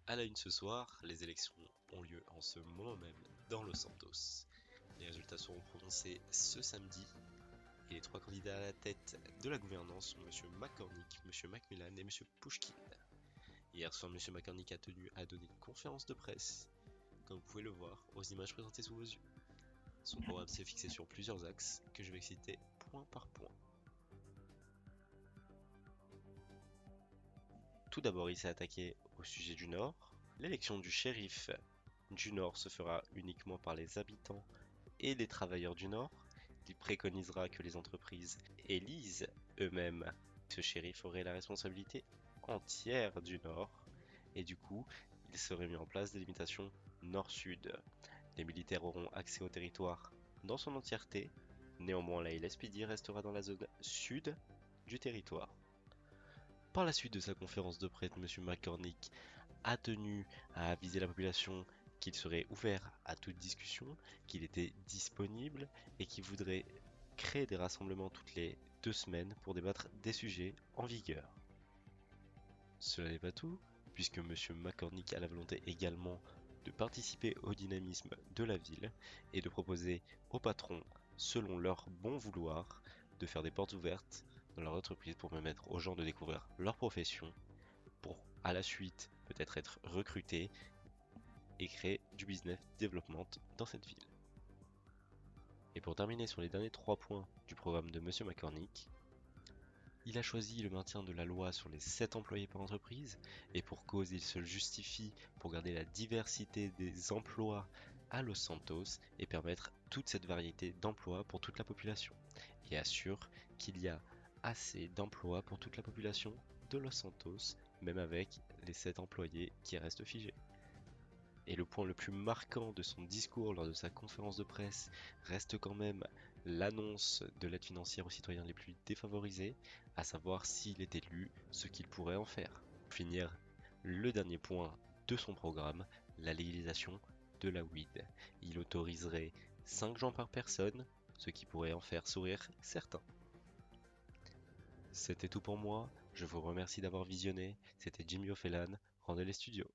À la une ce soir, les élections ont lieu en ce moment même dans Los Santos. Les résultats seront prononcés ce samedi et les trois candidats à la tête de la gouvernance sont M. McCormick, M. Macmillan et M. Pushkin. Hier soir, M. McCormick a tenu à donner une conférence de presse, comme vous pouvez le voir aux images présentées sous vos yeux. Son programme s'est fixé sur plusieurs axes que je vais citer point par point. Tout d'abord, il s'est attaqué au sujet du Nord. L'élection du shérif du Nord se fera uniquement par les habitants et les travailleurs du Nord. Il préconisera que les entreprises élisent eux-mêmes. Ce shérif aurait la responsabilité entière du Nord et du coup, il serait mis en place des limitations Nord-Sud. Les militaires auront accès au territoire dans son entièreté. Néanmoins, la LSPD restera dans la zone sud du territoire. Par la suite de sa conférence de presse, M. McCormick a tenu à aviser la population qu'il serait ouvert à toute discussion, qu'il était disponible et qu'il voudrait créer des rassemblements toutes les 2 semaines pour débattre des sujets en vigueur. Cela n'est pas tout, puisque M. McCormick a la volonté également de participer au dynamisme de la ville et de proposer aux patrons, selon leur bon vouloir, de faire des portes ouvertes dans leur entreprise pour permettre aux gens de découvrir leur profession, pour à la suite peut-être être recrutés et créer du business development dans cette ville. Et pour terminer sur les derniers 3 points du programme de M. McCormick, il a choisi le maintien de la loi sur les 7 employés par entreprise, et pour cause il se justifie pour garder la diversité des emplois à Los Santos et permettre toute cette variété d'emplois pour toute la population, et assure qu'il y a assez d'emplois pour toute la population de Los Santos, même avec les 7 employés qui restent figés. Et le point le plus marquant de son discours lors de sa conférence de presse reste quand même l'annonce de l'aide financière aux citoyens les plus défavorisés, à savoir s'il est élu, ce qu'il pourrait en faire. Pour finir, le dernier point de son programme, la légalisation de la weed. Il autoriserait 5 joints par personne, ce qui pourrait en faire sourire certains. C'était tout pour moi, je vous remercie d'avoir visionné, c'était Jimmy O'Fellan, rendez les studios.